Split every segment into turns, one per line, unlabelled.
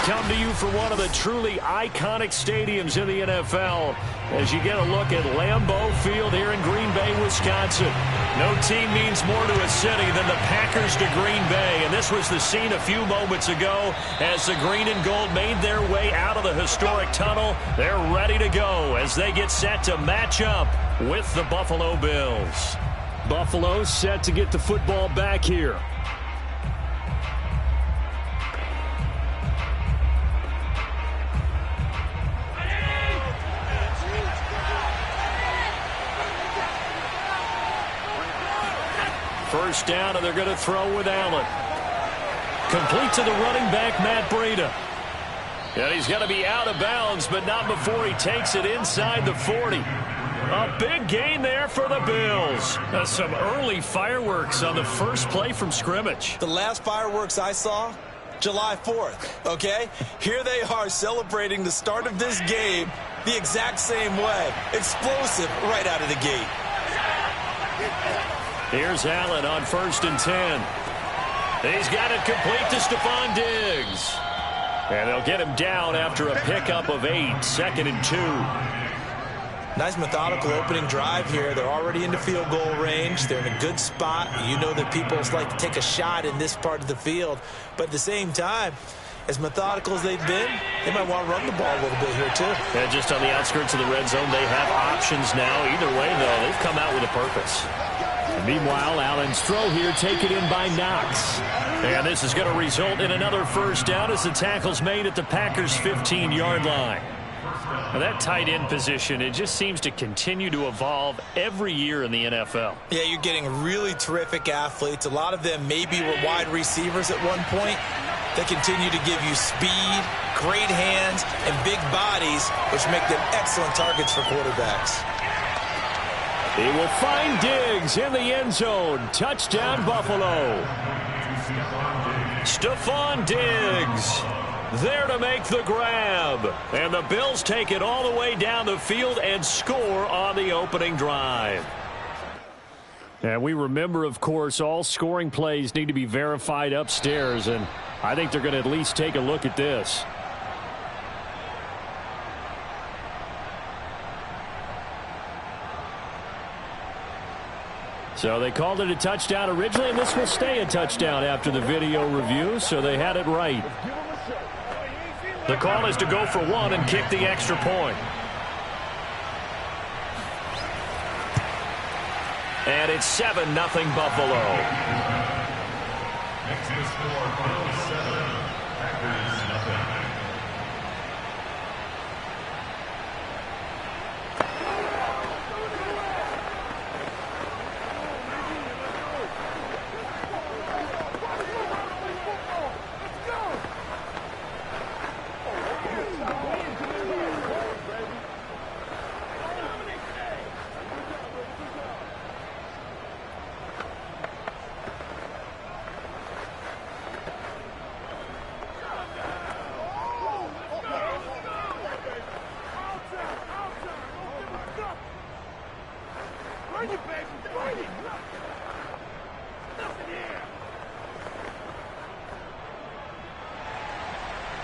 come to you from one of the truly iconic stadiums in the NFL as you get a look at Lambeau Field here in Green Bay, Wisconsin. No team means more to a city than the Packers to Green Bay, and this was the scene a few moments ago as the green and gold made their way out of the historic tunnel. They're ready to go as they get set to match up with the Buffalo Bills. Buffalo set to get the football back here. First down, and they're going to throw with Allen. Complete to the running back, Matt Breida. And he's going to be out of bounds, but not before he takes it inside the 40. A big gain there for the Bills. Some early fireworks on the first play from scrimmage.
The last fireworks I saw, July 4th, okay? Here they are celebrating the start of this game the exact same way. Explosive right out of the gate.
Here's Allen on 1st and 10. He's got it complete to Stephon Diggs. And they'll get him down after a pickup of 8, 2nd and 2.
Nice methodical opening drive here. They're already into field goal range. They're in a good spot. You know that people like to take a shot in this part of the field. But at the same time, as methodical as they've been, they might want to run the ball a little bit here too.
Yeah, just on the outskirts of the red zone, they have options now. Either way, though, they've come out with a purpose. Meanwhile, Allen's throw here taken in by Knox. And this is going to result in another first down as the tackle's made at the Packers' 15-yard line. Now, that tight end position, it just seems to continue to evolve every year in the NFL.
Yeah, you're getting really terrific athletes. A lot of them maybe were wide receivers at one point. They continue to give you speed, great hands, and big bodies, which make them excellent targets for quarterbacks.
He will find Diggs in the end zone. Touchdown, Buffalo. Stephon Diggs there to make the grab. And the Bills take it all the way down the field and score on the opening drive. And we remember, of course, all scoring plays need to be verified upstairs. And I think they're going to at least take a look at this. So they called it a touchdown originally, and this will stay a touchdown after the video review, so they had it right. The call is to go for one and kick the extra point. And it's 7-0 Buffalo.
Next to score, 7, Packers, nothing.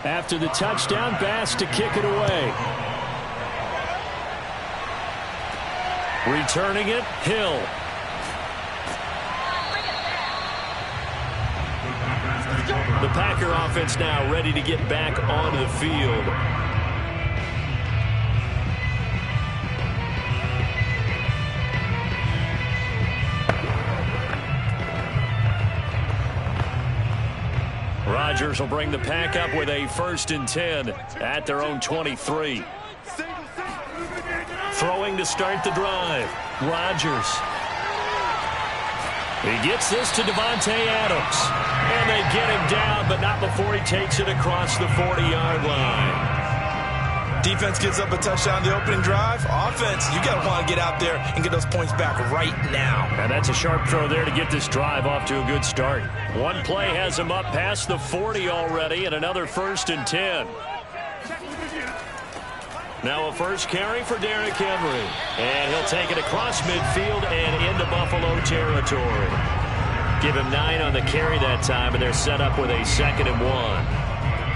After the touchdown, Bass to kick it away. Returning it, Hill. The Packer offense now ready to get back onto the field. Rodgers will bring the pack up with a 1st and 10 at their own 23. Throwing to start the drive. Rodgers. He gets this to Devontae Adams. And they get him down, but not before he takes it across the 40-yard line.
Defense gives up a touchdown the opening drive. Offense, you got to want to get out there and get those points back right now.
And that's a sharp throw there to get this drive off to a good start. One play has him up past the 40 already, and another 1st and 10. Now a first carry for Derrick Henry. And he'll take it across midfield and into Buffalo territory. Give him 9 on the carry that time, and they're set up with a 2nd and 1.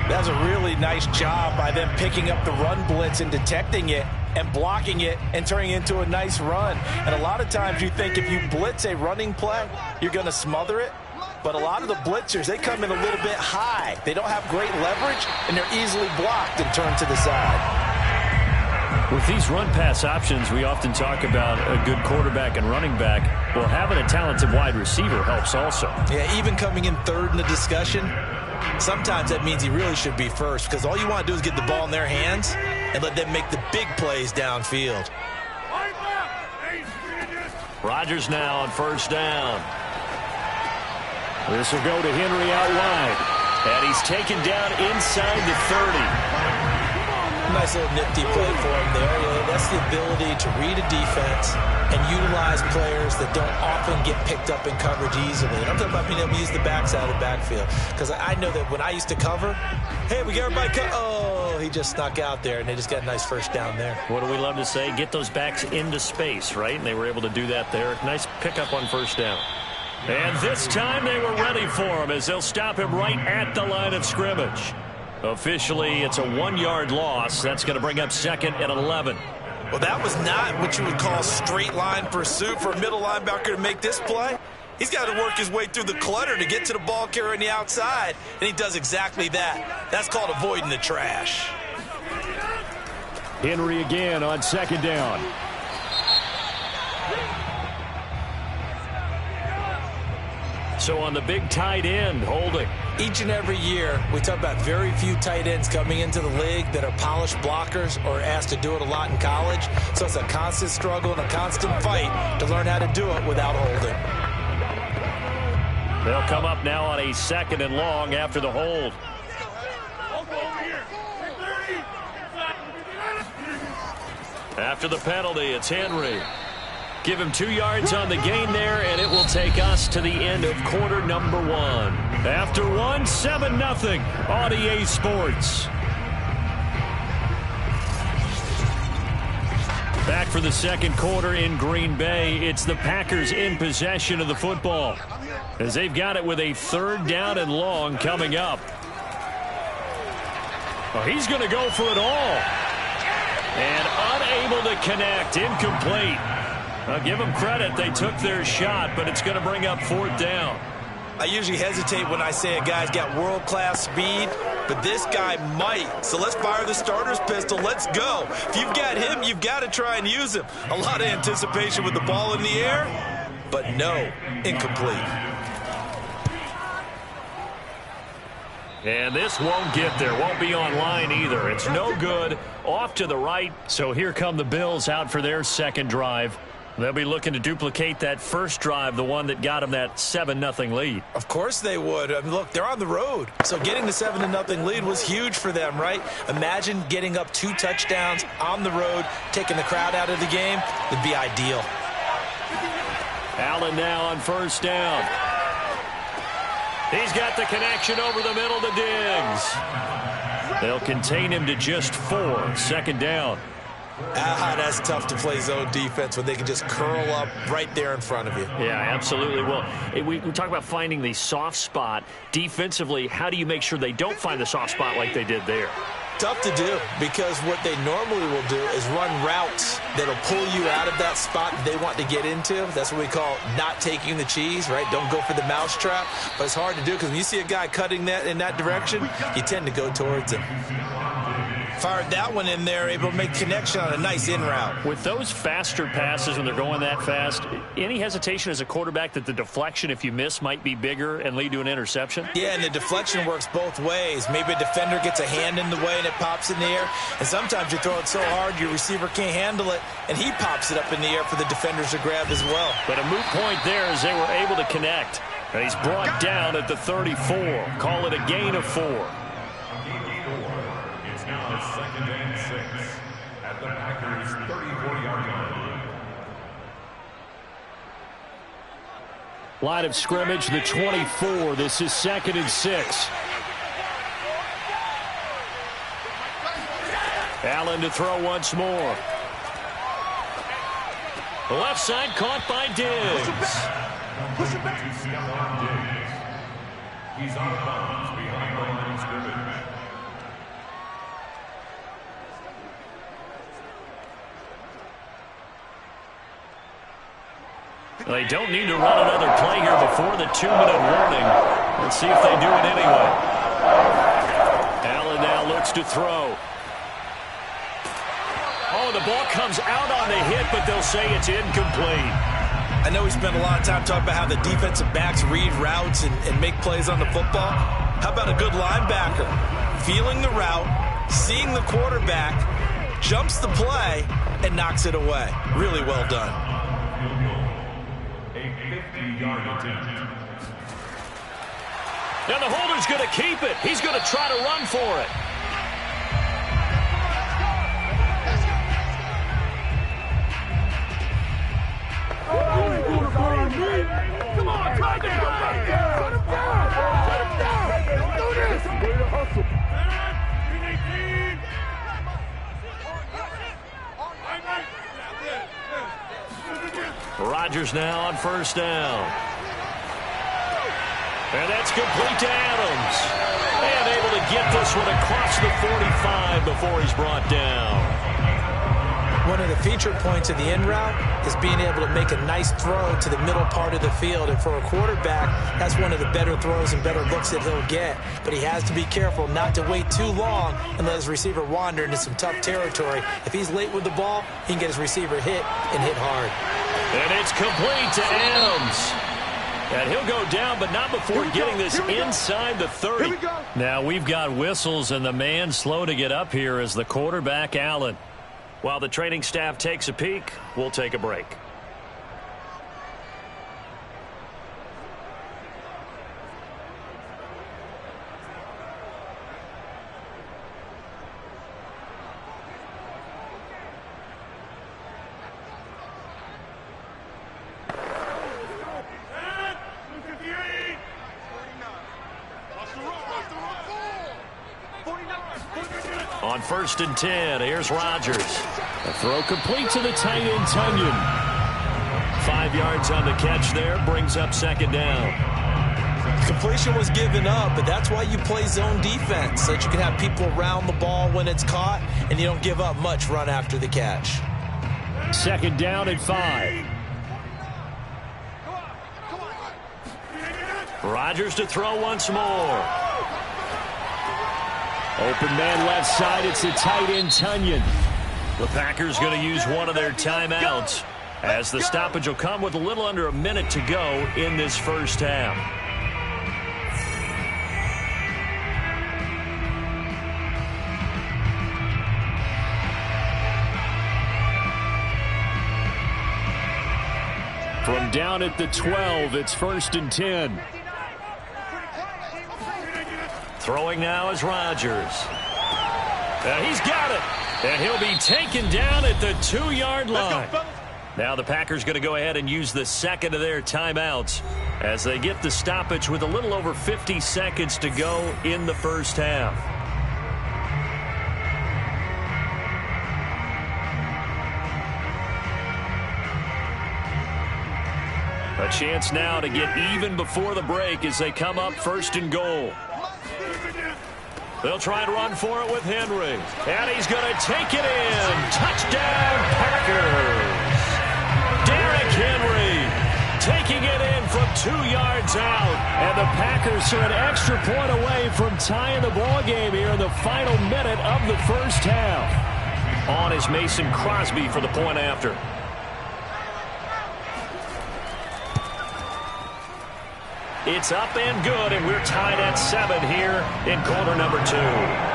That's a really nice job by them picking up the run blitz and detecting it and blocking it and turning it into a nice run. And a lot of times you think if you blitz a running play, you're going to smother it. But a lot of the blitzers, they come in a little bit high. They don't have great leverage, and they're easily blocked and turned to the side.
With these run-pass options, we often talk about a good quarterback and running back. Well, having a talented wide receiver helps also.
Yeah, even coming in third in the discussion, sometimes that means he really should be first, because all you want to do is get the ball in their hands and let them make the big plays downfield.
Rodgers now on first down. This will go to Henry out wide. And he's taken down inside the 30.
Nice little nifty play for him there. Yeah, that's the ability to read a defense and utilize players that don't often get picked up in coverage easily. And I'm talking about being able to use the backside of the backfield. Because I know that when I used to cover, hey, we got everybody oh, he just snuck out there, and they just got a nice first down there.
What do we love to say? Get those backs into space, right? And they were able to do that there. Nice pickup on first down. And this time they were ready for him as they'll stop him right at the line of scrimmage. Officially, it's a 1-yard loss. That's going to bring up second and 11.
Well, that was not what you would call straight line pursuit for a middle linebacker to make this play. He's got to work his way through the clutter to get to the ball carrier on the outside, and he does exactly that. That's called avoiding the trash.
Henry again on second down. So on the big tight end, holding.
Each and every year, we talk about very few tight ends coming into the league that are polished blockers or asked to do it a lot in college. So it's a constant struggle and a constant fight to learn how to do it without holding.
They'll come up now on a second and long after the hold. After the penalty, it's Henry. Give him 2 yards on the gain there, and it will take us to the end of quarter number 1. After 1, 7-0 on EA Sports. Back for the second quarter in Green Bay. It's the Packers in possession of the football, as they've got it with a 3rd down and long coming up. Well, he's going to go for it all. And unable to connect, incomplete. I'll give them credit. They took their shot, but it's going to bring up 4th down.
I usually hesitate when I say a guy's got world-class speed, but this guy might. So let's fire the starter's pistol. Let's go. If you've got him, you've got to try and use him. A lot of anticipation with the ball in the air, but no, incomplete.
And this won't get there. Won't be online either. It's no good. Off to the right. So here come the Bills out for their second drive. They'll be looking to duplicate that first drive, the one that got them that 7-0 lead.
Of course they would. I mean, look, they're on the road. So getting the 7-0 lead was huge for them, right? Imagine getting up 2 touchdowns on the road, taking the crowd out of the game. It'd be ideal.
Allen now on first down. He's got the connection over the middle to Diggs. They'll contain him to just 4. 2nd down.
That's tough to play zone defense when they can just curl up right there in front of you.
Yeah, absolutely. Well, we talk about finding the soft spot. Defensively, how do you make sure they don't find the soft spot like they did there?
Tough to do, because what they normally will do is run routes that'll pull you out of that spot that they want to get into. That's what we call not taking the cheese, right? Don't go for the mousetrap. But it's hard to do because when you see a guy cutting that in that direction, you tend to go towards him. Fired that one in there, able to make connection on a nice in route.
With those faster passes when they're going that fast, any hesitation as a quarterback that the deflection, if you miss, might be bigger and lead to an interception?
Yeah, and the deflection works both ways. Maybe a defender gets a hand in the way and it pops in the air. And sometimes you throw it so hard your receiver can't handle it, and he pops it up in the air for the defenders to grab as well.
But a moot point there as they were able to connect. And he's brought down at the 34. Call it a gain of 4.
It's now 2nd and 6 at the Packers' 34-yard line.
Line of scrimmage, the 24. This is 2nd and 6. Allen to throw once more. The left side caught by Diggs.
Push it back. Stephon Diggs. He's out of bounds behind the line of scrimmage.
They don't need to run another play here before the 2-minute warning. Let's see if they do it anyway. Allen now looks to throw. Oh, the ball comes out on the hit, but they'll say it's incomplete.
I know we spent a lot of time talking about how the defensive backs read routes and make plays on the football. How about a good linebacker? Feeling the route, seeing the quarterback, jumps the play, and knocks it away. Really well done.
A 50-yard attempt.
Now the holder's going to keep it. He's going to try to run for it.
Come on, try to shut him down! Shut him down! Let's do this! Way to hustle.
Rodgers now on first down. And that's complete to Adams. And able to get this one across the 45 before he's brought down.
One of the feature points of the in route is being able to make a nice throw to the middle part of the field. And for a quarterback, that's one of the better throws and better looks that he'll get. But he has to be careful not to wait too long and let his receiver wander into some tough territory. If he's late with the ball, he can get his receiver hit and hit hard.
And it's complete to Adams. And he'll go down, but not before getting this inside the 30. Now we've got whistles, and the man slow to get up here is the quarterback, Allen. While the training staff takes a peek, we'll take a break. On 1st and 10, here's Rodgers. A throw complete to the tight end, Tunyon. 5 yards on the catch there, brings up 2nd down.
Completion was given up, but that's why you play zone defense, so that you can have people around the ball when it's caught, and you don't give up much run after the catch.
2nd down and 5. Rodgers to throw once more. Open man left side, it's the tight end, Tunyon. The Packers going to use one of their timeouts as the stoppage will come with a little under a minute to go in this first half. From down at the 12, it's 1st and 10. Throwing now is Rodgers. He's got it. And he'll be taken down at the 2-yard line. Now the Packers going to go ahead and use the second of their timeouts as they get the stoppage with a little over 50 seconds to go in the first half. A chance now to get even before the break as they come up 1st and goal. They'll try and run for it with Henry. And he's going to take it in. Touchdown, Packers. Derrick Henry taking it in from 2 yards out. And the Packers are an extra point away from tying the ball game here in the final minute of the first half. On is Mason Crosby for the point after. It's up and good, and we're tied at 7 here in quarter number 2.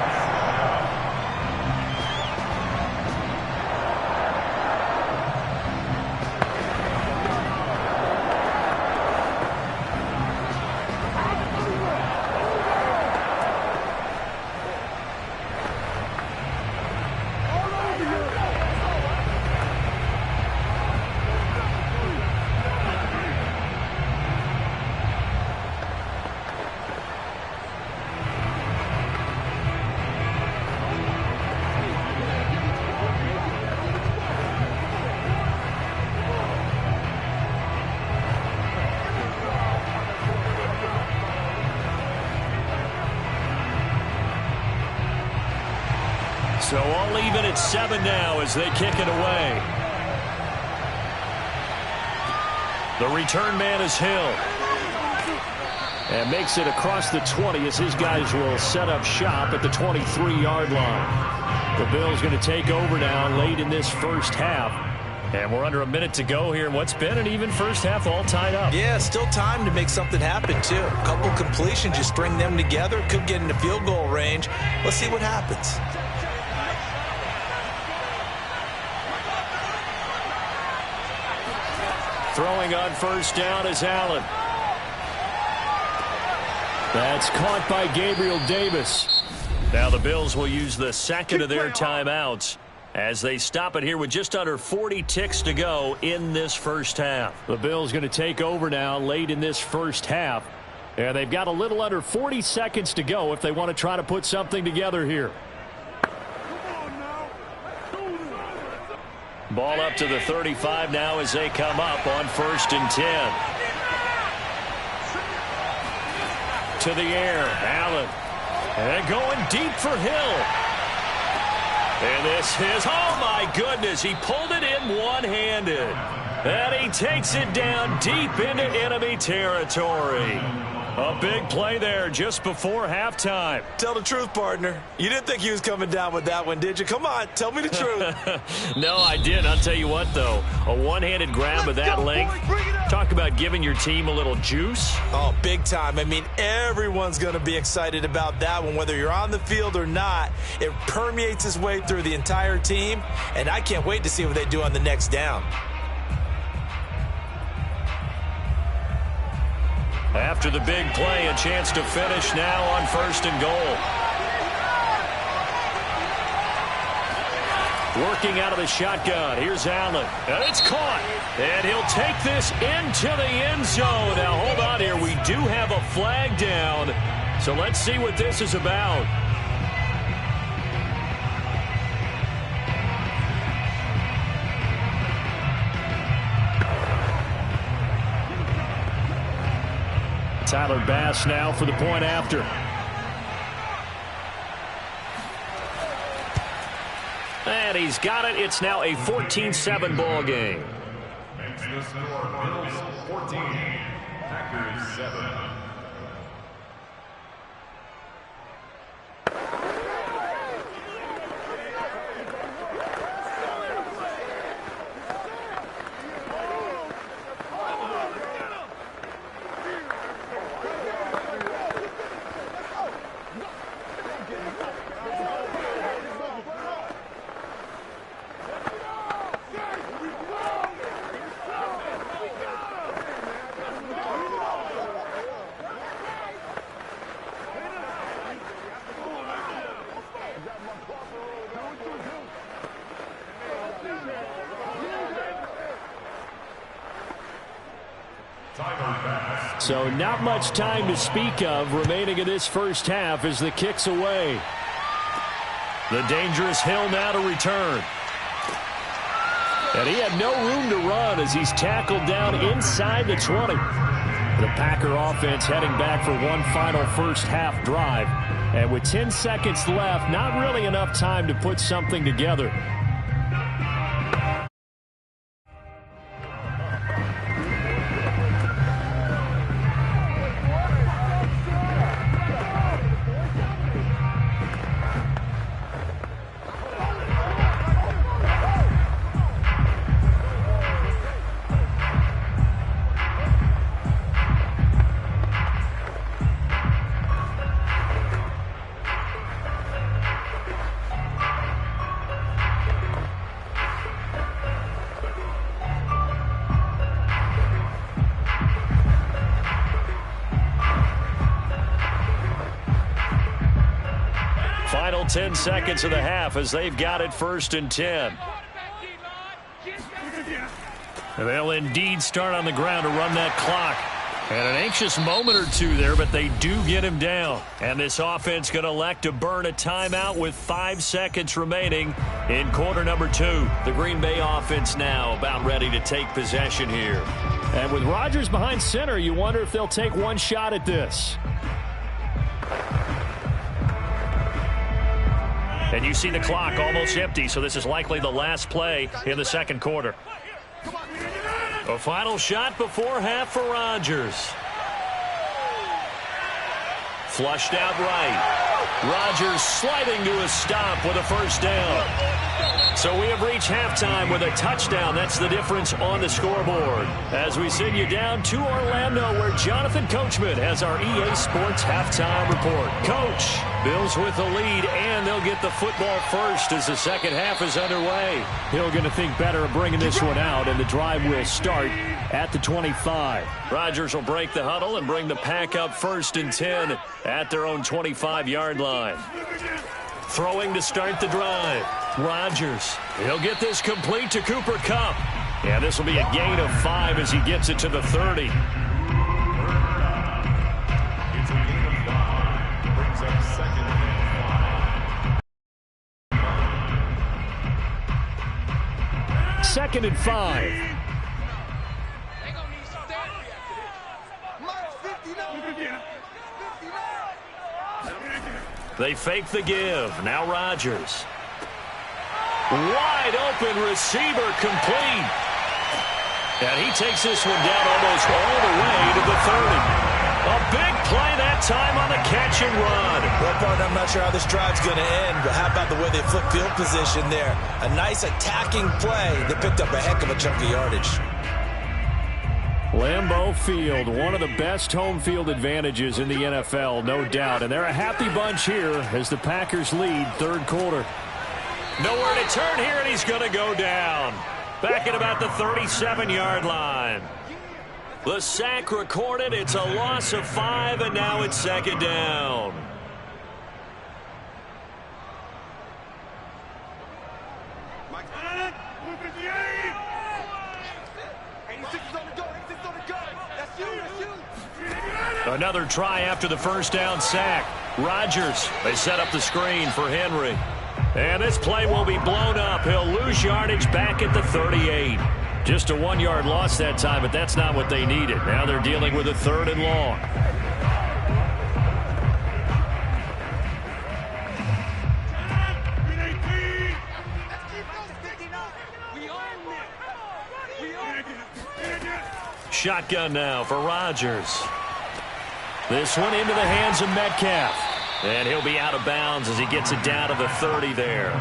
So all even at 7 now as they kick it away. The return man is Hill. And makes it across the 20 as his guys will set up shop at the 23-yard line. The Bills going to take over now late in this first half. And we're under a minute to go here in what's been an even first half, all tied up.
Yeah, still time to make something happen, too. A couple completions, just string them together. Could get into field goal range. Let's see what happens.
Throwing on first down is Allen. That's caught by Gabriel Davis. Now the Bills will use the second of their timeouts as they stop it here with just under 40 ticks to go in this first half. The Bills going to take over now late in this first half. And they've got a little under 40 seconds to go if they want to try to put something together here. Ball up to the 35 now as they come up on 1st and 10. To the air, Allen. And going deep for Hill. And this is, oh my goodness, he pulled it in one-handed. And he takes it down deep into enemy territory. A big play there just before halftime.
Tell the truth, partner. You didn't think he was coming down with that one, did you? Come on, tell me the truth.
No, I didn't. I'll tell you what, though. A one-handed grab of that length. Talk about giving your team a little juice.
Oh, big time. I mean, everyone's going to be excited about that one, whether you're on the field or not. It permeates its way through the entire team, and I can't wait to see what they do on the next down.
After the big play, a chance to finish now on 1st and goal. Working out of the shotgun. Here's Allen. And it's caught. And he'll take this into the end zone. Now, hold on here. We do have a flag down. So let's see what this is about. Tyler Bass now for the point after. And he's got it. It's now a 14-7 ball game.
Makes the score Bills 14, Packers 7.
So not much time to speak of remaining in this first half as the kick's away. The dangerous Hill now to return. And he had no room to run as he's tackled down inside the 20. The Packer offense heading back for one final first half drive. And with 10 seconds left, not really enough time to put something together. Final 10 seconds of the half as they've got it 1st and 10. They'll indeed start on the ground to run that clock. And an anxious moment or two there, but they do get him down. And this offense going to elect to burn a timeout with 5 seconds remaining in quarter number 2. The Green Bay offense now about ready to take possession here. And with Rodgers behind center, you wonder if they'll take one shot at this. And you see the clock almost empty, so this is likely the last play in the second quarter. A final shot before half for Rodgers. Flushed out right. Rodgers sliding to a stop with a first down. So we have reached halftime with a touchdown. That's the difference on the scoreboard. As we send you down to Orlando, where Jonathan Coachman has our EA Sports halftime report. Coach, Bills with the lead, and they'll get the football first as the second half is underway. He'll going to think better of bringing this one out, and the drive will start at the 25. Rodgers will break the huddle and bring the pack up 1st and 10 at their own 25-yard line. Throwing to start the drive. Rodgers. He'll get this complete to Cooper Kupp. Yeah, this will be a gain of 5 as he gets it to the 30.
It's a gain of 5. Brings up 2nd and 5.
2nd and 5. They fake the give. Now Rodgers. Wide open receiver complete. And he takes this one down almost all the way to the 30. A big play that time on the catch and run.
Well, partner, I'm not sure how this drive's going to end, but how about the way they flip field position there? A nice attacking play that picked up a heck of a chunk of yardage.
Lambeau Field, one of the best home field advantages in the NFL, no doubt. And they're a happy bunch here as the Packers lead 3rd quarter. Nowhere to turn here, and he's going to go down. Back at about the 37-yard line. The sack recorded. It's a loss of 5, and now it's 2nd down. Another try after the first down sack. Rodgers, they set up the screen for Henry. And this play will be blown up. He'll lose yardage back at the 38. Just a 1-yard loss that time, but that's not what they needed. Now they're dealing with a 3rd and long. Shotgun now for Rodgers. This one into the hands of Metcalf. And he'll be out of bounds as he gets it down to the 30 there.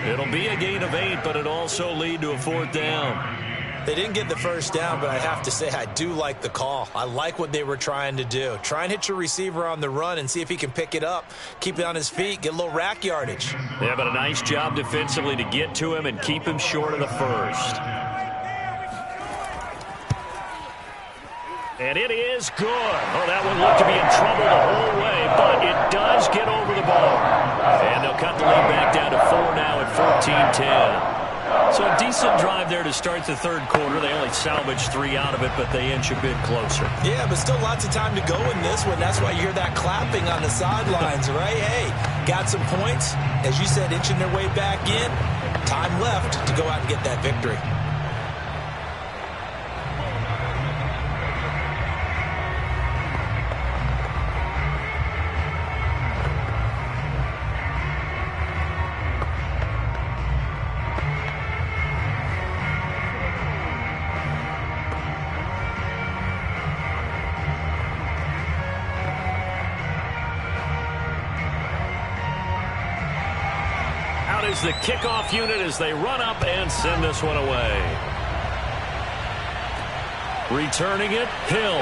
It'll be a gain of 8, but it'll also lead to a 4th down.
They didn't get the first down, but I have to say I do like the call. I like what they were trying to do. Try and hit your receiver on the run and see if he can pick it up. Keep it on his feet, get a little rack yardage.
Yeah, but a nice job defensively to get to him and keep him short of the first. And it is good. Oh, that one looked to be in trouble the whole way, but it does get over the bar. And they'll cut the lead back down to 4 now at 14-10. So a decent drive there to start the 3rd quarter. They only salvaged 3 out of it, but they inch a bit closer.
Yeah, but still lots of time to go in this one. That's why you hear that clapping on the sidelines, right? Hey, got some points. As you said, inching their way back in. Time left to go out and get that victory.
Is the kickoff unit as they run up and send this one away. Returning it, Hill.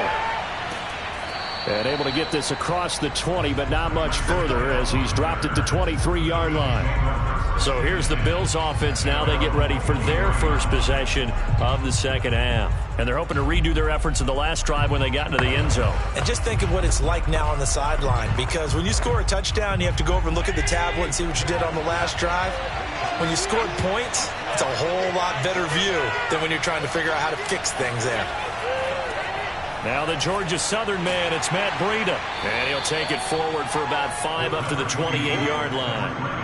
And able to get this across the 20, but not much further as he's dropped it to 23-yard line. So here's the Bills offense now. They get ready for their first possession of the second half. And they're hoping to redo their efforts in the last drive when they got into the end zone.
And just think of what it's like now on the sideline, because when you score a touchdown, you have to go over and look at the tablet and see what you did on the last drive. When you scored points, it's a whole lot better view than when you're trying to figure out how to fix things there.
Now the Georgia Southern man, it's Matt Breida. And he'll take it forward for about 5 up to the 28-yard line.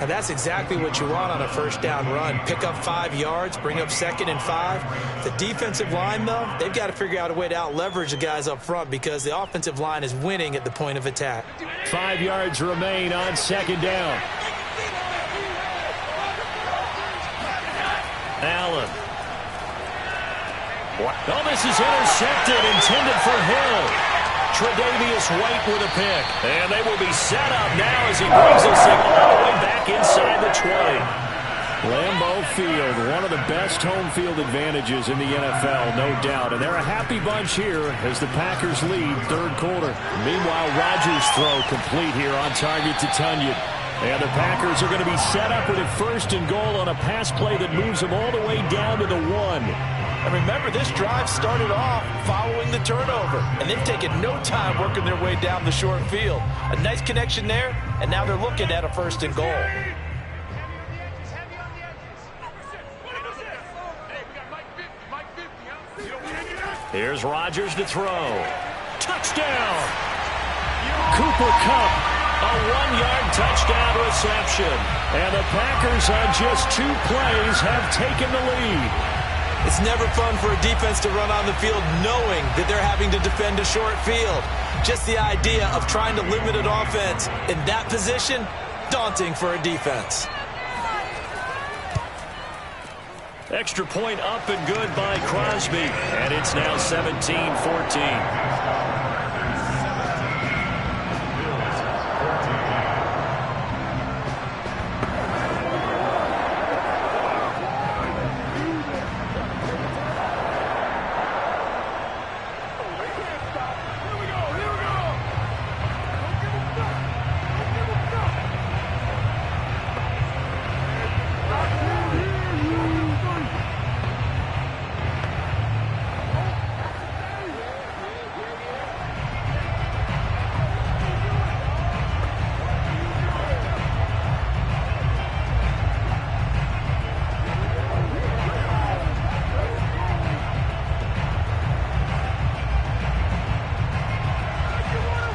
And that's exactly what you want on a first down run. Pick up 5 yards, bring up 2nd and 5. The defensive line, though, they've got to figure out a way to out-leverage the guys up front because the offensive line is winning at the point of attack.
5 yards remain on 2nd down. Allen. Oh, this is intercepted, intended for Hill. Tre'Davious White with a pick. And they will be set up now as he brings this thing all the way back inside the 20. Lambeau Field, one of the best home field advantages in the NFL, no doubt. And they're a happy bunch here as the Packers lead third quarter. Meanwhile, Rodgers' throw complete here on target to Tunyon. And the Packers are going to be set up with a first and goal on a pass play that moves them all the way down to the 1.
And remember, this drive started off following the turnover, and they've taken no time working their way down the short field. A nice connection there, and now they're looking at a first and goal.
Here's Rodgers to throw. Touchdown! Cooper Kupp, a 1-yard touchdown reception. And the Packers on just 2 plays have taken the lead.
It's never fun for a defense to run on the field knowing that they're having to defend a short field. Just the idea of trying to limit an offense in that position, daunting for a defense.
Extra point up and good by Crosby. And it's now 17-14.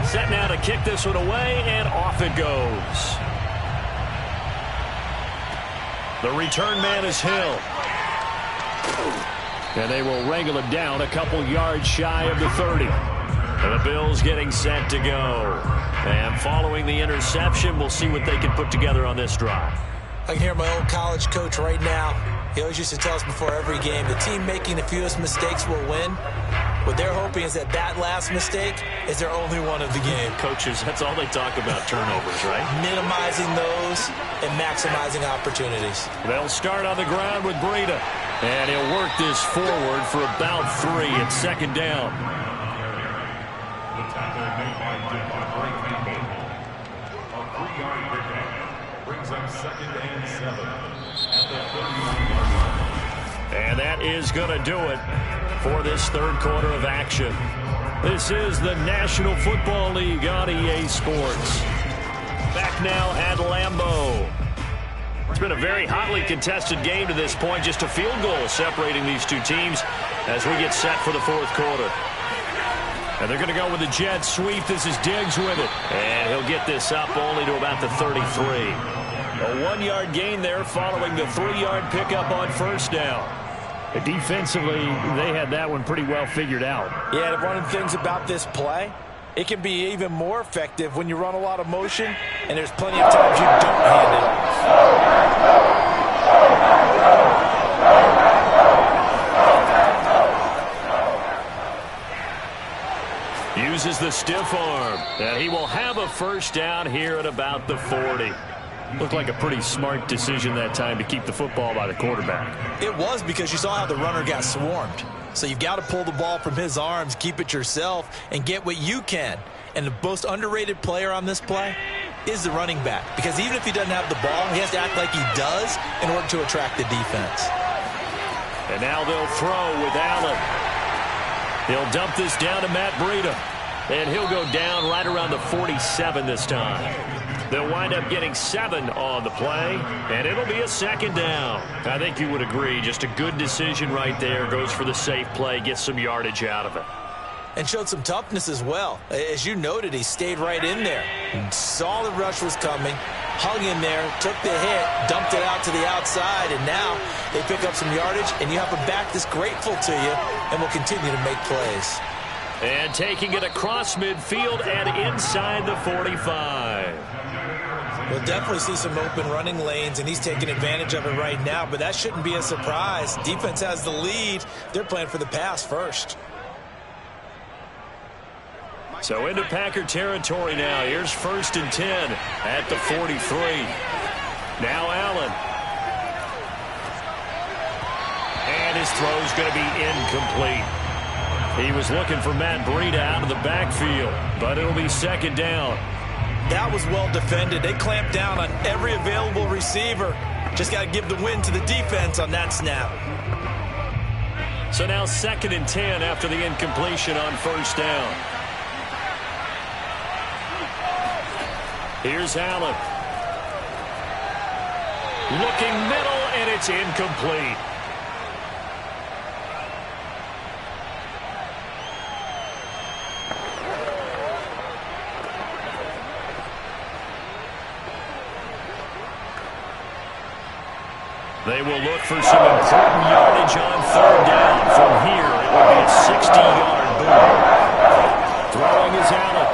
Set now to kick this one away, and off it goes. The return man is Hill. And they will wrangle him down a couple yards shy of the 30. And the Bills getting set to go. And following the interception, we'll see what they can put together on this drive.
I can hear my old college coach right now. He always used to tell us before every game, the team making the fewest mistakes will win. What they're hoping is that last mistake is their only one of the game.
Coaches, that's all they talk about, turnovers, right?
Minimizing those and maximizing opportunities.
They'll start on the ground with Breida. And he'll work this forward for about 3. It's second down.
The tackle made by Devontae Campbell. A 3-yard pickup brings up 2nd and 7 at the 31-yard line.
And that is going to do it for this third quarter of action. This is the National Football League on EA Sports. Back now at Lambeau. It's been a very hotly contested game to this point. Just a field goal separating these two teams as we get set for the fourth quarter. And they're going to go with the jet sweep. This is Diggs with it. And he'll get this up only to about the 33. A 1-yard gain there following the 3-yard pickup on first down. Defensively, they had that one pretty well figured out.
Yeah, one of the things about this play, it can be even more effective when you run a lot of motion, and there's plenty of times you don't hand it off.
Uses the stiff arm, and he will have a first down here at about the 40. Looked like a pretty smart decision that time to keep the football by the quarterback.
It was, because you saw how the runner got swarmed. So you've got to pull the ball from his arms, keep it yourself, and get what you can. And the most underrated player on this play is the running back. Because even if he doesn't have the ball, he has to act like he does in order to attract the defense.
And now they'll throw with Allen. He'll dump this down to Matt Breida. And he'll go down right around the 47 this time. They'll wind up getting 7 on the play, and it'll be a second down. I think you would agree, just a good decision right there. Goes for the safe play, gets some yardage out of it.
And showed some toughness as well. As you noted, he stayed right in there. Saw the rush was coming, hung in there, took the hit, dumped it out to the outside, and now they pick up some yardage, and you have a back that's grateful to you and will continue to make plays.
And taking it across midfield and inside the 45.
We'll definitely see some open running lanes, and he's taking advantage of it right now, but that shouldn't be a surprise. Defense has the lead. They're playing for the pass first.
So into Packer territory now. Here's 1st and 10 at the 43. Now Allen. And his throw's going to be incomplete. He was looking for Matt Breida out of the backfield, but it'll be 2nd down.
That was well defended. They clamped down on every available receiver. Just got to give the win to the defense on that snap.
So now 2nd and 10 after the incompletion on 1st down. Here's Allen. Looking middle, and it's incomplete. They will look for some important yardage on 3rd down. From here, it will be a 60-yard boom. Throwing is Allen.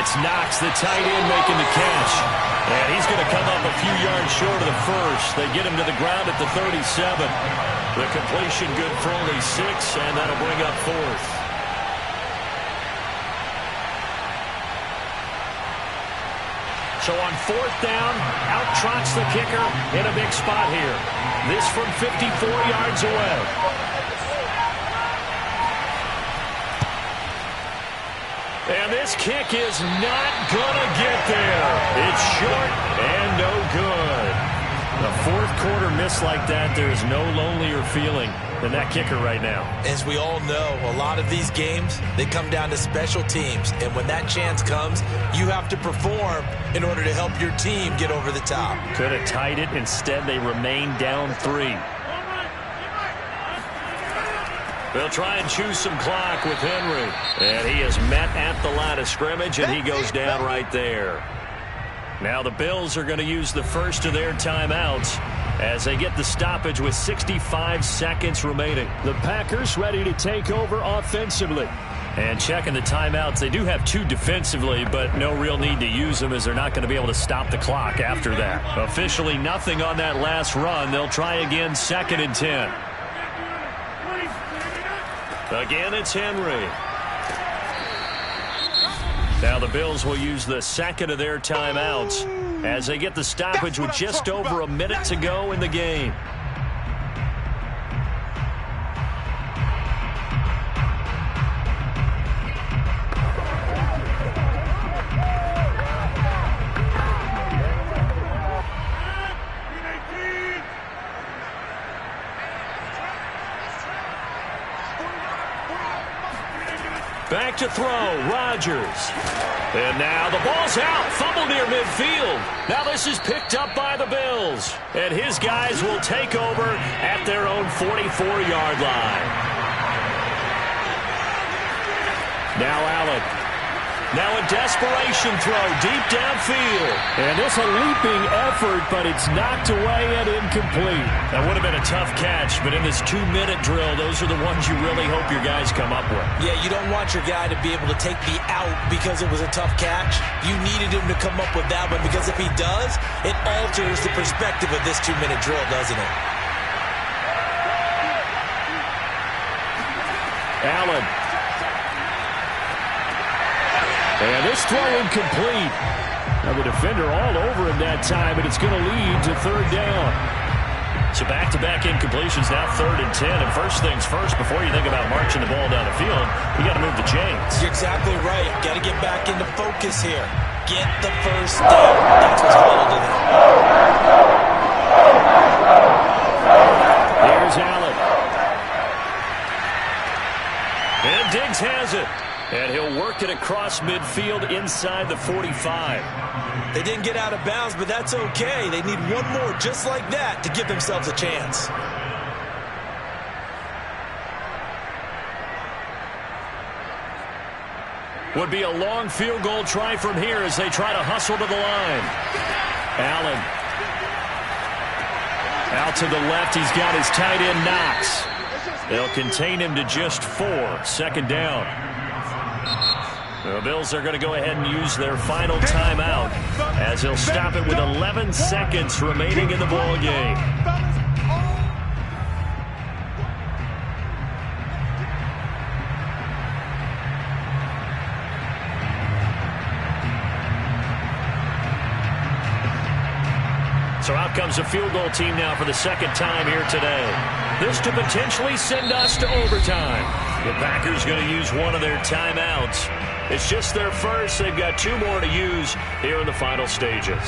It's Knox, the tight end, making the catch. And he's going to come up a few yards short of the first. They get him to the ground at the 37. The completion good for only 6, and that'll bring up 4th. So on 4th down, out trots the kicker in a big spot here. This from 54 yards away. And this kick is not going to get there. It's short and no good. A 4th quarter miss like that, there is no lonelier feeling than that kicker right now.
As we all know, a lot of these games, they come down to special teams. And when that chance comes, you have to perform in order to help your team get over the top.
Could have tied it. Instead, they remain down 3. They'll try and choose some clock with Henry. And he is met at the line of scrimmage, and he goes down right there. Now the Bills are going to use the first of their timeouts as they get the stoppage with 65 seconds remaining. The Packers ready to take over offensively. And checking the timeouts, they do have 2 defensively, but no real need to use them as they're not going to be able to stop the clock after that. Officially nothing on that last run. They'll try again 2nd and 10. Again, it's Henry. Now the Bills will use the 2nd of their timeouts as they get the stoppage with just over a minute to go in the game. Back to throw, Rodgers. And now the ball's out, fumble near midfield. Now this is picked up by the Bills. And his guys will take over at their own 44-yard line. Now Allen. Now a desperation throw deep downfield. And this a leaping effort, but it's knocked away and incomplete. That would have been a tough catch, but in this 2-minute drill, those are the ones you really hope your guys come up with.
Yeah, you don't want your guy to be able to take the out because it was a tough catch. You needed him to come up with that one because if he does, it alters the perspective of this 2-minute drill, doesn't it?
Allen. And this throw incomplete. Now the defender all over him that time, and it's going to lead to 3rd down. So back-to-back incompletions, now 3rd and 10. And first things first, before you think about marching the ball down the field, you got to move the chains.
You're exactly right. Got to get back into focus here. Get the first down. That's what's called to them.
Here's Allen. And Diggs has it. And he'll work it across midfield inside the 45.
They didn't get out of bounds, but that's okay. They need one more just like that to give themselves a chance.
Would be a long field goal try from here as they try to hustle to the line. Allen. Out to the left, he's got his tight end Knox. They'll contain him to just 4. 2nd down. The Bills are going to go ahead and use their final timeout as they'll stop it with 11 seconds remaining in the ball game. So out comes a field goal team now for the second time here today. This to potentially send us to overtime. The Packers going to use one of their timeouts. It's just their first. They've got 2 more to use here in the final stages.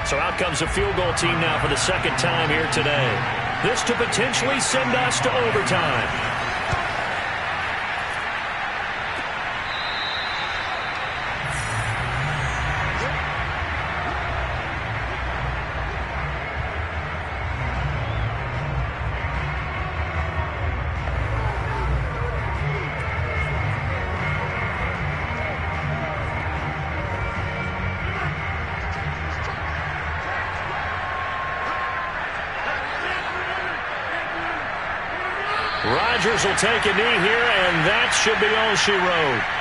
So out comes a field goal team now for the second time here today. This to potentially send us to overtime. Rodgers will take a knee here, and that should be all she wrote.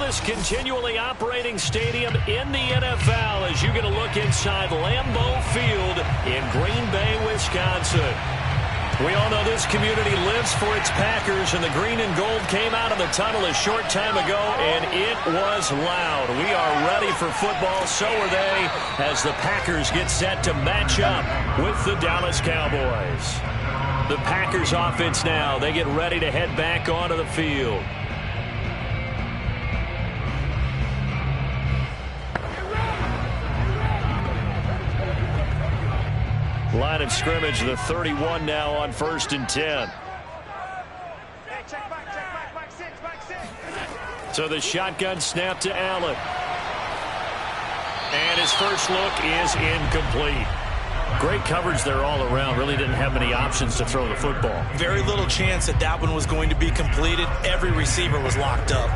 oldest continually operating stadium in the NFL as you get a look inside Lambeau Field in Green Bay, Wisconsin. We all know this community lives for its Packers, and the green and gold came out of the tunnel a short time ago, and it was loud. We are ready for football, so are they, as the Packers get set to match up with the Dallas Cowboys. The Packers offense now, they get ready to head back onto the field. Line of scrimmage, the 31 now on 1st and 10. So the shotgun snap to Allen. And his first look is incomplete. Great coverage there all around. Really didn't have many options to throw the football.
Very little chance that that one was going to be completed. Every receiver was locked up.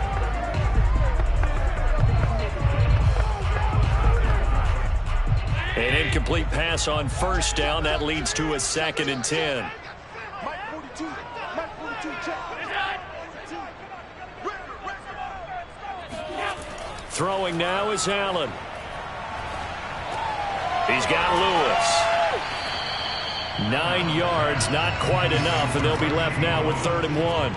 An incomplete pass on 1st down. That leads to a 2nd and 10. Throwing now is Allen. He's got Lewis. 9 yards, not quite enough, and they'll be left now with 3rd and 1.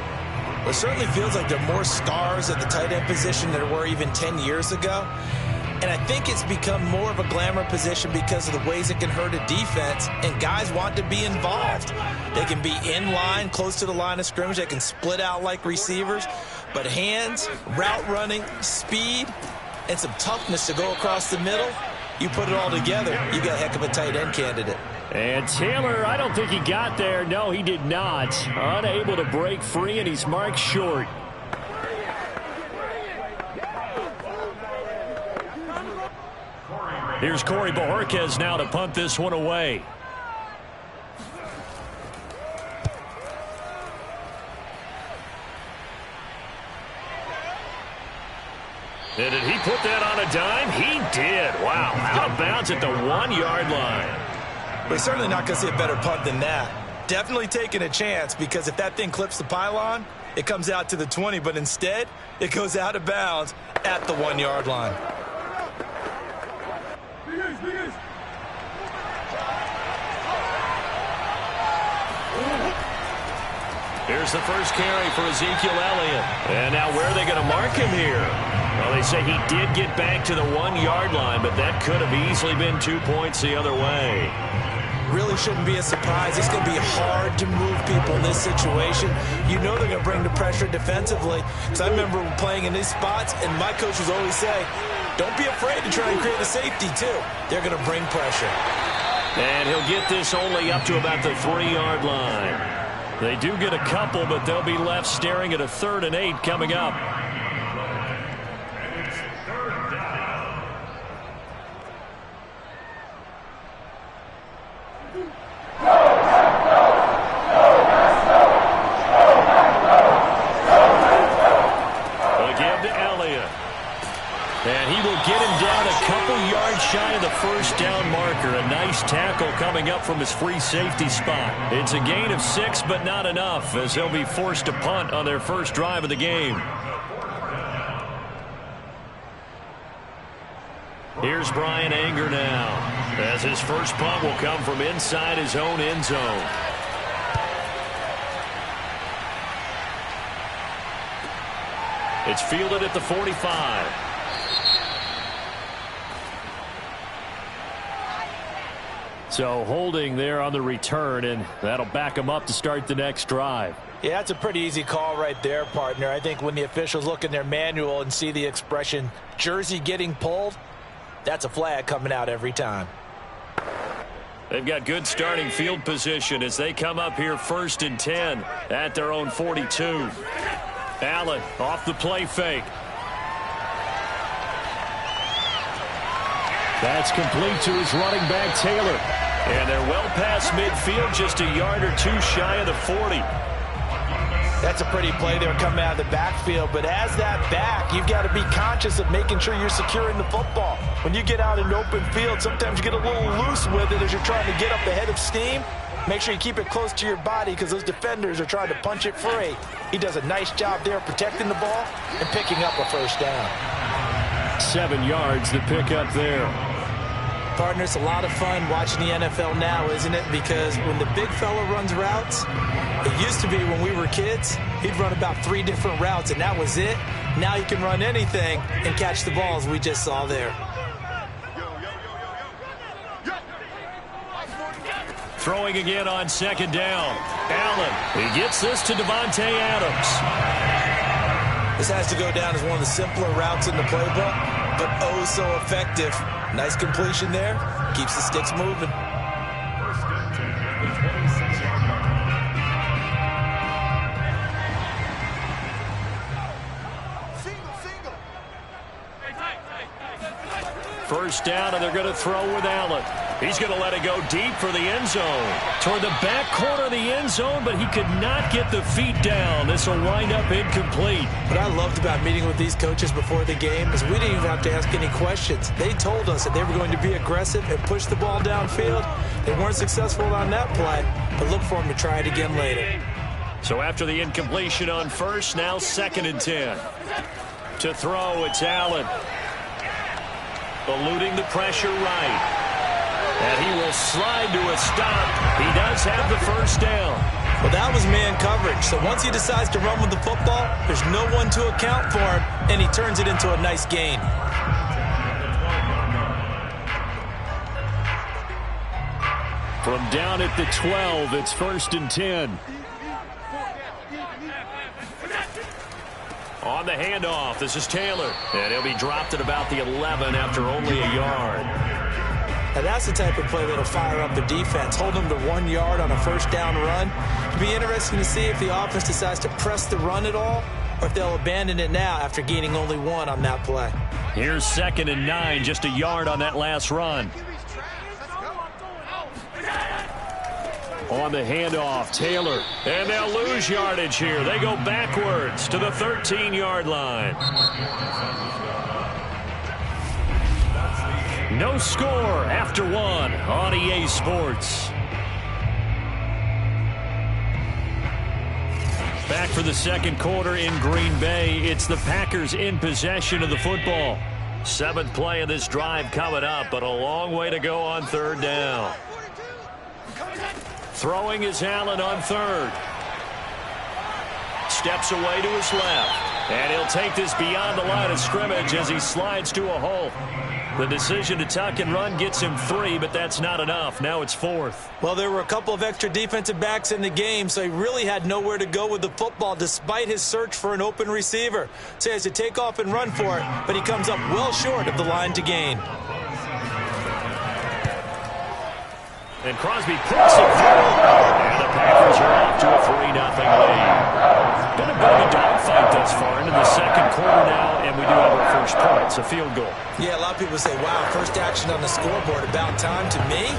It certainly feels like there are more stars at the tight end position than there were even 10 years ago. And I think it's become more of a glamour position because of the ways it can hurt a defense, and guys want to be involved. They can be in line, close to the line of scrimmage. They can split out like receivers. But hands, route running, speed, and some toughness to go across the middle, you put it all together, you got a heck of a tight end candidate.
And Taylor, I don't think he got there. No, he did not. Unable to break free, and he's marked short. Here's Corey Bojorquez now to punt this one away. And did he put that on a dime? He did. Wow. Out of bounds at the 1-yard line.
We're certainly not going to see a better punt than that. Definitely taking a chance, because if that thing clips the pylon, it comes out to the 20, but instead it goes out of bounds at the 1-yard line.
Here's the first carry for Ezekiel Elliott. And now where are they going to mark him here? Well, they say he did get back to the 1-yard line, but that could have easily been 2 points the other way.
Really shouldn't be a surprise. It's going to be hard to move people in this situation. You know they're going to bring the pressure defensively. Because I remember playing in these spots, and my coaches always say, don't be afraid to try and create a safety, too. They're going to bring pressure.
And he'll get this only up to about the 3-yard line. They do get a couple, but they'll be left staring at a 3rd and 8 coming up. And he will get him down a couple yards shy of the 1st down marker. A nice tackle coming up from his free safety spot. It's a gain of 6, but not enough, as they'll be forced to punt on their first drive of the game. Here's Brian Anger now, as his first punt will come from inside his own end zone. It's fielded at the 45. So holding there on the return, and that'll back him up to start the next drive.
Yeah, that's a pretty easy call right there, partner. I think when the officials look in their manual and see the expression jersey getting pulled, that's a flag coming out every time.
They've got good starting field position as they come up here 1st and 10 at their own 42. Allen off the play fake. That's complete to his running back, Taylor. And they're well past midfield, just a yard or 2 shy of the 40.
That's a pretty play there coming out of the backfield. But as that back, you've got to be conscious of making sure you're securing the football. When you get out in open field, sometimes you get a little loose with it as you're trying to get up the head of steam. Make sure you keep it close to your body because those defenders are trying to punch it free. He does a nice job there protecting the ball and picking up a first down.
7 yards to pick up there.
Partner, it's a lot of fun watching the NFL now, isn't it? Because when the big fella runs routes, it used to be when we were kids, he'd run about 3 different routes, and that was it. Now he can run anything and catch the balls we just saw there.
Throwing again on 2nd down. Allen, he gets this to Devontae Adams.
This has to go down as one of the simpler routes in the playbook, but oh so effective. Nice completion there. Keeps the sticks moving.
First and 10 at the 26-yard line.
First down, and they're going to throw with Allen. He's going to let it go deep for the end zone. Toward the back corner of the end zone, but he could not get the feet down. This will wind up incomplete.
What I loved about meeting with these coaches before the game is we didn't even have to ask any questions. They told us that they were going to be aggressive and push the ball downfield. They weren't successful on that play, but look for them to try it again later.
So after the incompletion on first, now 2nd and 10. To throw, it's Allen. Eluding the pressure right. And he will slide to a stop. He does have the first down.
Well, that was man coverage. So once he decides to run with the football, there's no one to account for him, and he turns it into a nice gain.
From down at the 12, it's 1st and 10. On the handoff, this is Taylor. And he'll be dropped at about the 11 after only a yard.
Now that's the type of play that'll fire up the defense. Hold them to 1 yard on a first down run. It'll be interesting to see if the offense decides to press the run at all, or if they'll abandon it now after gaining only 1 on that play.
Here's 2nd and 9, just a yard on that last run. On the handoff, Taylor. And they'll lose yardage here. They go backwards to the 13-yard line. No score after 1 on EA Sports. Back for the second quarter in Green Bay. It's the Packers in possession of the football. 7th play of this drive coming up, but a long way to go on 3rd down. Throwing is Allen on 3rd. Steps away to his left. And he'll take this beyond the line of scrimmage as he slides to a hole. The decision to tuck and run gets him 3, but that's not enough. Now it's 4th.
Well, there were a couple of extra defensive backs in the game, so he really had nowhere to go with the football despite his search for an open receiver. So he has to take off and run for it, but he comes up well short of the line to gain.
And Crosby puts it through. And the Packers are off to a 3-0 lead. Been a bit of a dogfight thus far into the second quarter now, and we do have our first point. It's a field goal.
Yeah, a lot of people say, wow, first action on the scoreboard, about time. To me,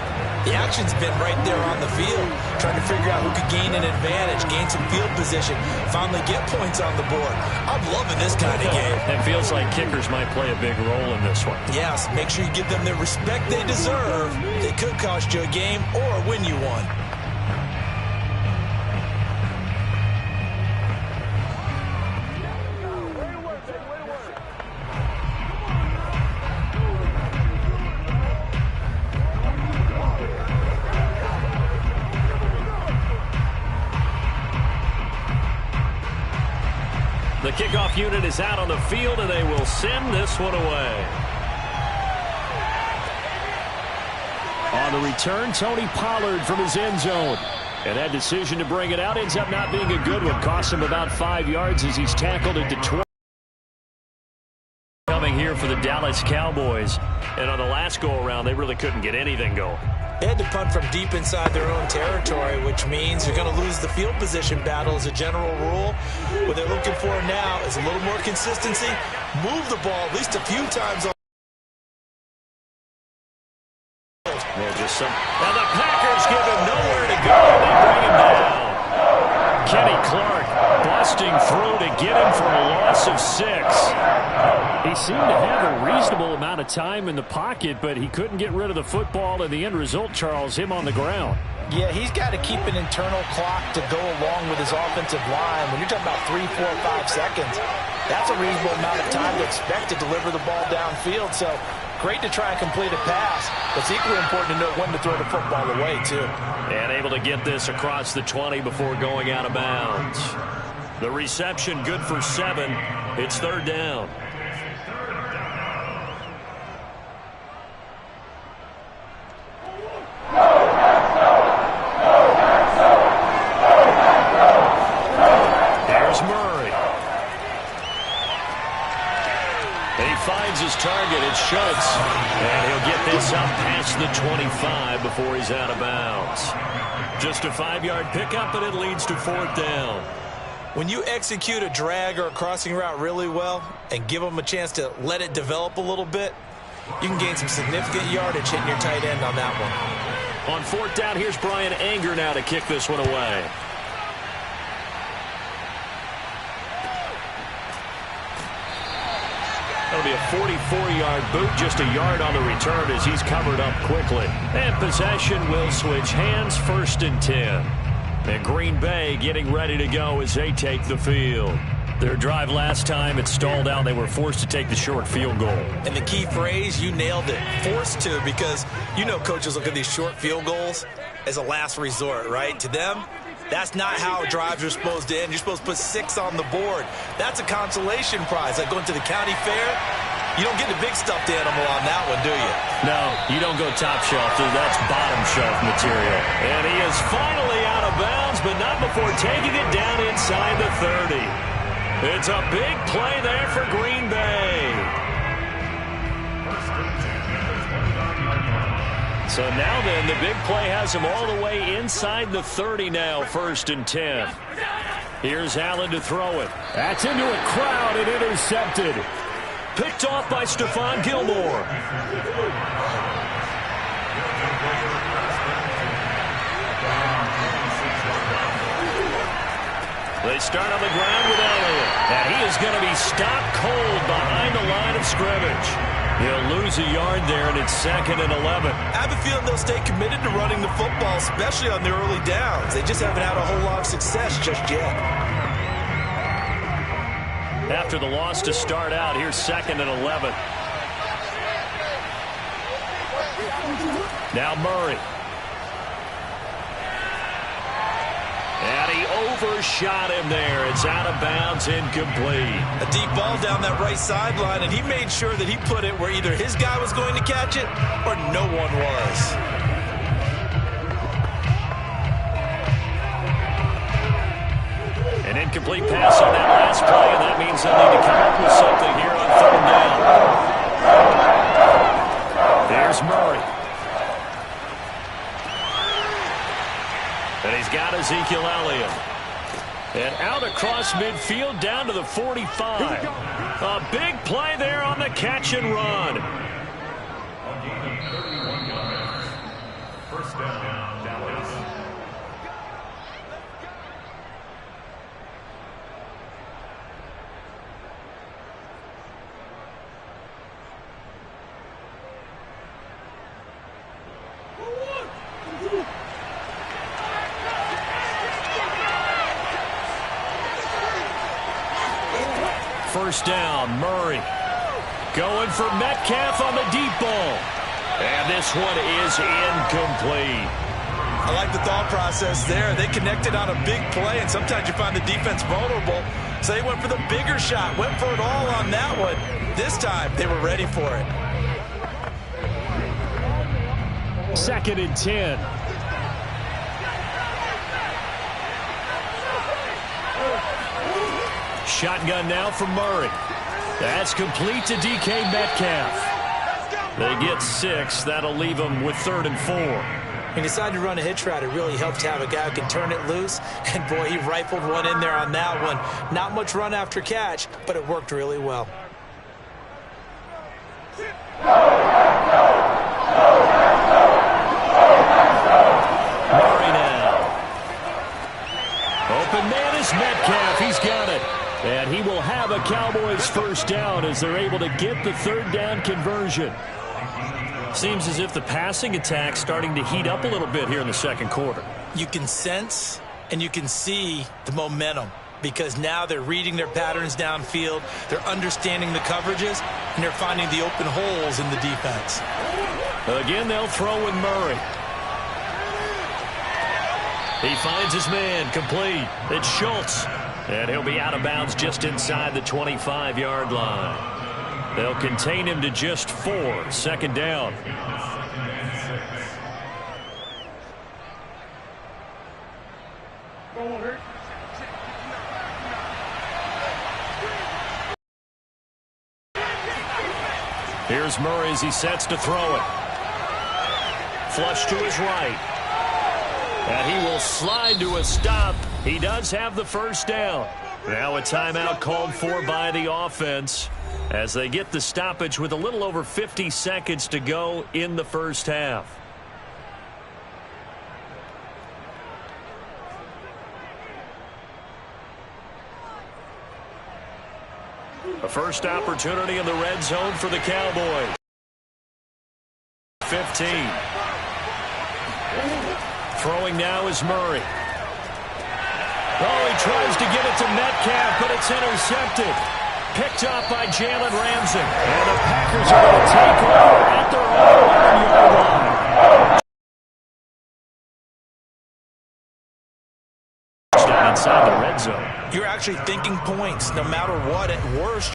the action's been right there on the field, trying to figure out who could gain an advantage, gain some field position, finally get points on the board. I'm loving this kind of game.
It feels like kickers might play a big role in this one.
Yes, make sure you give them the respect they deserve. They could cost you a game or win you one.
The kickoff unit is out on the field, and they will send this one away. On the return, Tony Pollard from his end zone. And that decision to bring it out ends up not being a good one. Cost him about 5 yards as he's tackled into 12. Coming here for the Dallas Cowboys. And on the last go-around, they really couldn't get anything going.
They had to punt from deep inside their own territory, which means you're going to lose the field position battle as a general rule. What they're looking for now is a little more consistency. Move the ball at least a few times.
Yeah, just some. And the Packers give him nowhere to go. They bring him down. Kenny Clark busting through to get him for a loss of 6. He seemed to have a reasonable amount of time in the pocket, but he couldn't get rid of the football, and the end result, Charles, him on the ground.
Yeah, he's got to keep an internal clock to go along with his offensive line. When you're talking about 3, 4, 5 seconds, that's a reasonable amount of time to expect to deliver the ball downfield. So great to try and complete a pass, but it's equally important to know when to throw the football away, too.
And able to get this across the 20 before going out of bounds. The reception good for 7. It's 3rd down. His target, it's Schultz, and he'll get this up past the 25 before he's out of bounds. Just a 5-yard pickup, and it leads to 4th down.
When you execute a drag or a crossing route really well and give them a chance to let it develop a little bit, you can gain some significant yardage hitting your tight end on that one.
On 4th down, here's Brian Anger now to kick this one away. That'll be a 44-yard boot, just a yard on the return as he's covered up quickly. And possession will switch hands, 1st and 10. And Green Bay getting ready to go as they take the field. Their drive last time, it stalled out. They were forced to take the short field goal.
And the key phrase, you nailed it, forced to, because you know coaches look at these short field goals as a last resort, right? To them, that's not how drives are supposed to end. You're supposed to put 6 on the board. That's a consolation prize. Like going to the county fair, you don't get the big stuffed animal on that one, do you?
No, you don't go top shelf. That's bottom shelf material. And he is finally out of bounds, but not before taking it down inside the 30. It's a big play there for Green Bay. So now then, the big play has him all the way inside the 30 now, 1st and 10. Here's Allen to throw it. That's into a crowd and intercepted. Picked off by Stephon Gilmore. They start on the ground with Elliott. And he is going to be stopped cold behind the line of scrimmage. He'll lose a yard there, and it's 2nd and 11.
I have a feeling they'll stay committed to running the football, especially on the early downs. They just haven't had a whole lot of success just yet.
After the loss to start out, here's 2nd and 11. Now Murray. And he overshot him there. It's out of bounds, incomplete.
A deep ball down that right sideline, and he made sure that he put it where either his guy was going to catch it or no one was.
An incomplete pass on that last play, and that means they'll need to come up with something here on 3rd down. There's Murray. And he's got Ezekiel Elliott. And out across midfield down to the 45. A big play there on the catch and run.
A gain of 31 yards. 1st down, Dallas.
First down, Murray. Going for Metcalf on the deep ball. And this one is incomplete.
I like the thought process there. They connected on a big play, and sometimes you find the defense vulnerable. So they went for the bigger shot, went for it all on that one. This time, they were ready for it.
2nd and 10. Shotgun now from Murray. That's complete to DK Metcalf. They get 6. That'll leave them with 3rd and 4.
When he decided to run a hitch route, it really helped to have a guy who can turn it loose. And, boy, he rifled one in there on that one. Not much run after catch, but it worked really well. Murray now. Open man is Metcalf. He's got it.
And he will have a Cowboys first down as they're able to get the third down conversion. Seems as if the passing attack's starting to heat up a little bit here in the second quarter.
You can sense and you can see the momentum because now they're reading their patterns downfield, they're understanding the coverages, and they're finding the open holes in the defense.
Again, they'll throw with Murray. He finds his man, complete. It's Schultz. And he'll be out of bounds just inside the 25-yard line. They'll contain him to just 4. Second down. Here's Murray as he sets to throw it. Flush to his right. And he will slide to a stop. He does have the first down. Now a timeout called for by the offense as they get the stoppage with a little over 50 seconds to go in the first half. A first opportunity in the red zone for the Cowboys. 15. Throwing now is Murray. Oh, he tries to get it to Metcalf, but it's intercepted. Picked up by Jalen Ramsey. And the Packers are going to take over at their own 11-yard line. Touchdown inside the red zone.
You're actually thinking points no matter what. At worst,